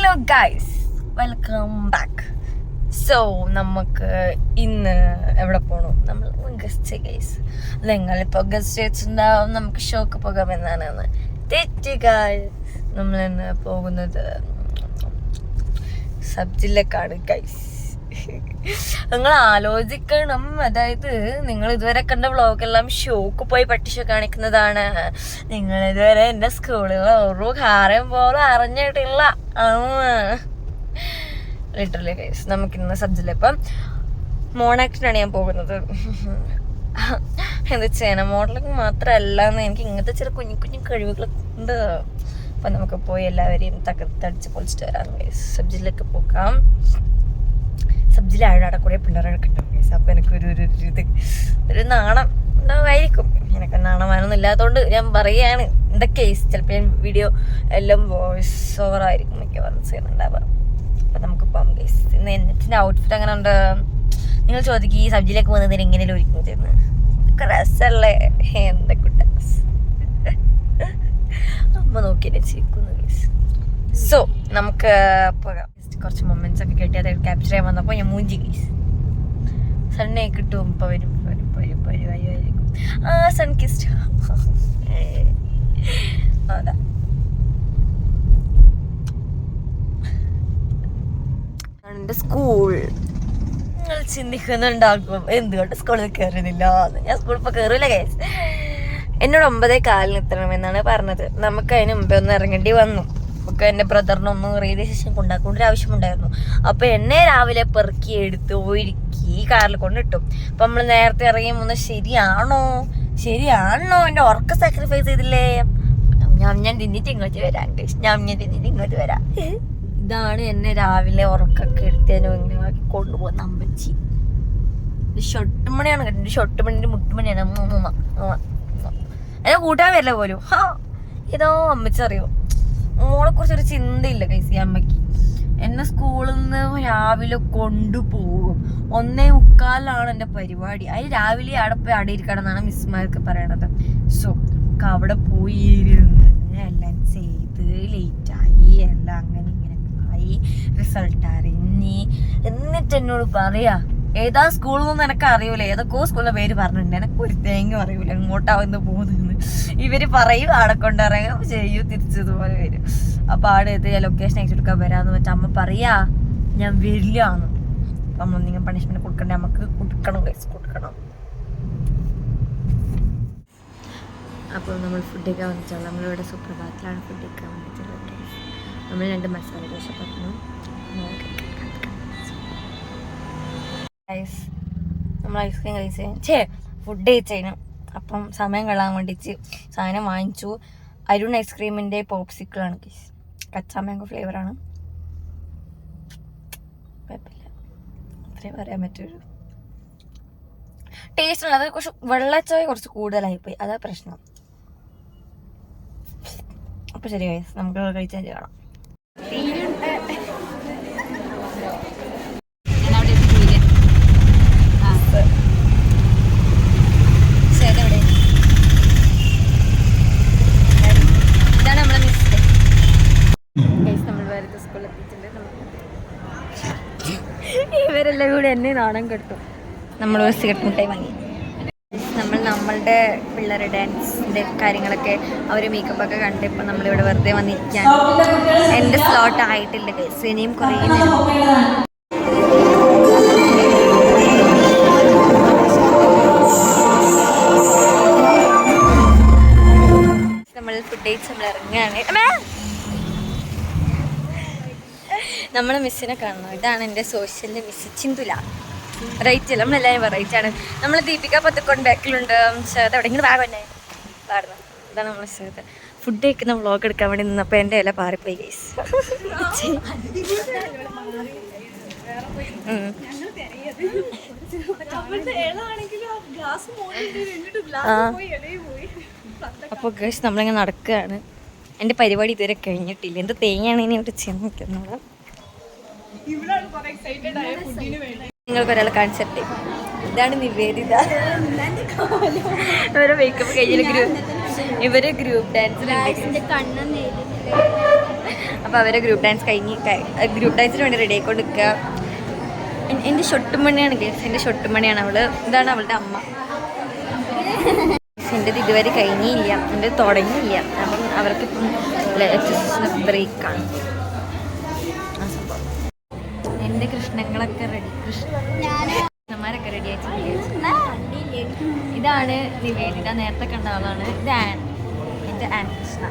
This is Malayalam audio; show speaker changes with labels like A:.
A: Hello guys, welcome back. So നമുക്ക് ഇന്ന് എവിടെ പോകണു? നമ്മൾ ഗസ്റ്റ് ഗൈസ്. നിങ്ങളിപ്പോൾ ഗസ്റ്റ് വെച്ചിട്ടുണ്ടാവും നമുക്ക് ഷോക്ക് പോകാമെന്നാണ്. തെറ്റ് ഗൈസ്. നമ്മളിന്ന് പോകുന്നത് സബ്ജിലേക്കാണ് ഗൈസ്. നിങ്ങൾ ആലോചിക്കണം, അതായത് നിങ്ങൾ ഇതുവരെ കണ്ട വ്ളോഗെല്ലാം ഷോക്ക് പോയി പട്ടിഷോ കാണിക്കുന്നതാണ്. നിങ്ങൾ ഇതുവരെ എൻ്റെ സ്കൂളിൽ ഒരു കാര്യം പോലും അറിഞ്ഞിട്ടില്ല. ലിറ്ററലി ഗൈസ്, നമുക്കിന്ന് സബ്ജില ഇപ്പം മോണാക്ടിനാണ് ഞാൻ പോകുന്നത്. എന്താ ചെയ്യണം, മോഡലിംഗ് മാത്രമല്ല എന്ന് എനിക്ക് ഇങ്ങനത്തെ ചില കുഞ്ഞു കുഞ്ഞു കഴിവുകളൊക്കെ ഉണ്ട്. അപ്പം നമുക്ക് പോയി എല്ലാവരെയും തകർത്തടിച്ച് പൊളിച്ചിട്ട് വരാം ഗൈസ്. സബ്ജിലേക്ക് പോകാം. സബ്ജിയിലാണ് അവിടെ കുറേ പിള്ളേരൊക്കെ ഉണ്ടാവും ഗൈസ്. അപ്പോൾ ഒരു നാണം ഉണ്ടാവുമായിരിക്കും. എനിക്ക് നാണമാനൊന്നും ഇല്ലാത്തതുകൊണ്ട് ഞാൻ പറയുകയാണ്. എൻ്റെ കേസ് ചിലപ്പോൾ ഞാൻ വീഡിയോ എല്ലാം വോയിസ് ഓവർ ആയിരിക്കും മിക്കവാറും ചെയ്യുന്നുണ്ടാവുക. അപ്പം നമുക്ക് പോകാം ഗൈസ്. ഇന്ന് എൻ്റെ ഔട്ട്ഫിറ്റ് അങ്ങനെ ഉണ്ട്. നിങ്ങൾ ചോദിക്കും ഈ സബ്ജിയിലേക്ക് പോകുന്നതിന് എങ്ങനെയും ഒരുക്കും ചെയ്യുന്നത്. ഇതൊക്കെ രസമല്ലേ? എന്തൊക്കെ അമ്മ നോക്കിയിട്ട് ചിരിക്കുന്നു ഗൈസ്. സോ നമുക്ക് പോകാം. കുറച്ച് മൊമെന്റ്സ് ഒക്കെ കിട്ടി അത് ക്യാപ്ചർ ചെയ്യാൻ വന്നപ്പോൾ ഞാൻ മൂഞ്ചി ഗൈസ്. സണ്ണെ കിട്ടും. ഇപ്പം വരുമായിരിക്കും. Sun kissed. അതാ എൻ്റെ സ്കൂൾ. നിങ്ങൾ ചിന്തിക്കുന്നുണ്ടാക്കും എന്തുകൊണ്ട് സ്കൂളിൽ കയറുന്നില്ല. ഞാൻ സ്കൂളിൽ ഇപ്പോൾ കയറില്ല ഗൈസ്. എന്നോട് 9:15 എത്തണമെന്നാണ് പറഞ്ഞത്. നമുക്ക് അതിന് മുമ്പേ ഒന്ന് ഇറങ്ങേണ്ടി വന്നു. ഒക്കെ എൻ്റെ ബ്രദറിനൊന്നും റെയിൽവേ സ്റ്റേഷൻ കൊണ്ടാക്കേണ്ട ഒരു ആവശ്യമുണ്ടായിരുന്നു. അപ്പോൾ എന്നെ രാവിലെ പെറുക്കി എടുത്ത് ഒരുക്കി കാറിൽ കൊണ്ടിട്ടു. അപ്പം നമ്മൾ നേരത്തെ ഇറങ്ങി പോകുന്നത് ശരിയാണോ എൻ്റെ ഉറക്ക സാക്രിഫൈസ് ചെയ്തില്ലേ? ഞാൻ തിന്നിട്ട് ഇങ്ങോട്ട് വരാം ഗൈസ്. ഞാൻ തിന്നിട്ട് ഇങ്ങോട്ട് വരാം. ഇതാണ് എന്നെ രാവിലെ ഉറക്കൊക്കെ എടുത്തതിനും ഇങ്ങനെ കൊണ്ടുപോകുന്ന അമ്മച്ചി. ഇത് ഷൊട്ടുമണിയാണ് കേട്ടോ. ഷൊട്ടുമണിൻ്റെ മുട്ടുമണിയാണ്. എന്നെ കൂട്ടാൻ വരില്ല പോലും. ഇതോ അമ്മച്ചി അറിയോ, മോളെ കുറിച്ചൊരു ചിന്തയില്ല കൈസി അമ്മയ്ക്ക്. എന്നെ സ്കൂളിൽ നിന്ന് രാവിലെ കൊണ്ടുപോകും. 1:45 എൻ്റെ പരിപാടി. അതിന് രാവിലെ അവിടെ പോയി അടിയിരിക്കണം എന്നാണ് മിസ്മാർക്ക് പറയണത്. സോ അവിടെ പോയിരുന്ന് എല്ലാം ചെയ്ത് ലേറ്റായി, എല്ലാം അങ്ങനെ ഇങ്ങനെയൊക്കെ ആയി. റിസൾട്ട് അറിഞ്ഞ് എന്നിട്ട് എന്നോട് പറയാ ഏതാ സ്കൂളിൽ നിന്ന് എനിക്ക് അറിയൂല. ഏതൊക്കെയോ സ്കൂളിലെ പേര് പറഞ്ഞിട്ടുണ്ട്. എനിക്ക് ഒരു തേങ്ങ അറിയൂല എങ്ങോട്ടാവുന്ന പോകുന്നത്. ഇവര് പറയും ആടെ കൊണ്ടിറങ്ങും ചെയ്യൂ, തിരിച്ചതുപോലെ വരും. അപ്പൊ ആടെ എത്തി ലൊക്കേഷൻ അയച്ചു കൊടുക്കാൻ വരാന്ന് വെച്ചാൽ അമ്മ പറയാ ഞാൻ വരില്ലാന്ന്. അപ്പൊ അമ്മ നിങ്ങൾ പണിഷ്മെന്റ് കൊടുക്കണ്ടേ, നമുക്ക് കൊടുക്കണം ഗൈസ്, കൊടുക്കണം. അപ്പോൾ നമ്മൾ ഫുഡ് കഴിക്കാൻ വന്നിട്ടുള്ള നമ്മളിവിടെ സുപ്രഭാതത്തിലാണ് ഫുഡ് കഴിക്കാൻ വന്നിട്ടുള്ളത്. നമ്മൾ 2 മസാല ദോശ പറഞ്ഞു. നമ്മൾ ഐസ്ക്രീം കഴിച്ച് ഫുഡ് കഴിച്ചതിന് അപ്പം സമയം കളയാൻ വേണ്ടിച്ച് സാധനം വാങ്ങിച്ചു. അരുൺ ഐസ്ക്രീമിൻ്റെ പോപ്സിക്കിളാണ് ഗൈസ്. കച്ചാ മാംഗോ ഫ്ലേവറാണ്. കുഴപ്പമില്ല, അത്രേ പറയാൻ പറ്റുള്ളൂ. ടേസ്റ്റ് ഉണ്ട്. അത് കുറച്ച് വെള്ളച്ചായ കുറച്ച് കൂടുതലായിപ്പോയി, അതാ പ്രശ്നം. അപ്പോൾ ശരി ഗൈസ്, നമുക്ക് കഴിച്ചാൽ കാണാം. ഇവരെല്ലാം കൂടി എന്നെ നാണം കെട്ടും. നമ്മൾ ഒരു സിഗരറ്റ് മുട്ടായി വാങ്ങി. നമ്മളുടെ പിള്ളേരുടെ ഡാൻസിൻ്റെ കാര്യങ്ങളൊക്കെ അവർ മേക്കപ്പൊക്കെ കണ്ട് ഇപ്പം നമ്മളിവിടെ വെറുതെ വന്നിരിക്കാൻ. എൻ്റെ സ്ലോട്ട് ആയിട്ടില്ല ഗൈസ്, ഇനിയും കുറേ നമ്മൾ ഫുഡ് കഴിച്ച് നമ്മൾ ഇറങ്ങുകയാണ്. നമ്മളെ മിസ്സിനെ കാണണം. ഇതാണ് എൻ്റെ സോഷ്യലിൻ്റെ മിസ് ചിന്തുല. റൈറ്റ് അല്ല, നമ്മളെല്ലാവരും റൈറ്റാണ്. നമ്മൾ ദീപിക പത്തക്കോൺ ബാക്കിലുണ്ട്. ശേഖത്ത് എവിടെയെങ്കിലും ഭാഗമല്ലേ പാടുന്നത്. ഇതാണ് നമ്മളെ ശേഖത്ത്. ഫുഡ് കഴിക്കുന്ന വ്ളോഗ് എടുക്കാൻ വേണ്ടി നിന്നപ്പോൾ എൻ്റെ ഇല പാറിപ്പോയി ഗൈസ്. അപ്പോൾ ഗൈസ് നമ്മളിങ്ങനെ നടക്കുകയാണ്. എൻ്റെ പരിപാടി ഇതുവരെ കഴിഞ്ഞിട്ടില്ല. എന്ത് തേങ്ങയാണ് ഇനി ഇവിടെ ചെന്ന് നിൽക്കുന്നത്. നിങ്ങൾക്ക് ഒരാൾ കാണിച്ചിട്ടേ ഇതാണ് നിവേദിത. ഇവരെ മേക്കപ്പ് കഴിഞ്ഞ ഇവര് ഗ്രൂപ്പ് ഡാൻസിലുണ്ട്. അപ്പോൾ അവരെ ഗ്രൂപ്പ് ഡാൻസ് ഗ്രൂപ്പ് ഡാൻസിന് വേണ്ടി റെഡി ആയിക്കൊണ്ട് നിൽക്കുക. എൻ്റെ ഷൊട്ടുമണിയാണ് കേസ്, എൻ്റെ ഷൊട്ടുമണിയാണ് അവള്. ഇതാണ് അവളുടെ അമ്മ. എൻ്റെത് ഇതുവരെ കഴിഞ്ഞില്ല, എൻ്റെ തുടങ്ങിയില്ല. അപ്പം അവർക്കിപ്പം ബ്രേക്കാണ്. എൻ്റെ കൃഷ്ണങ്ങളൊക്കെ റെഡി, കൃഷ്ണന്മാരൊക്കെ റെഡി ആയിട്ട്. ഇതാണ് നിവേദിത, നേരത്തെ കണ്ട ആളാണ്. ഇത് ആൻ, എൻ്റെ ആൻ കൃഷ്ണ.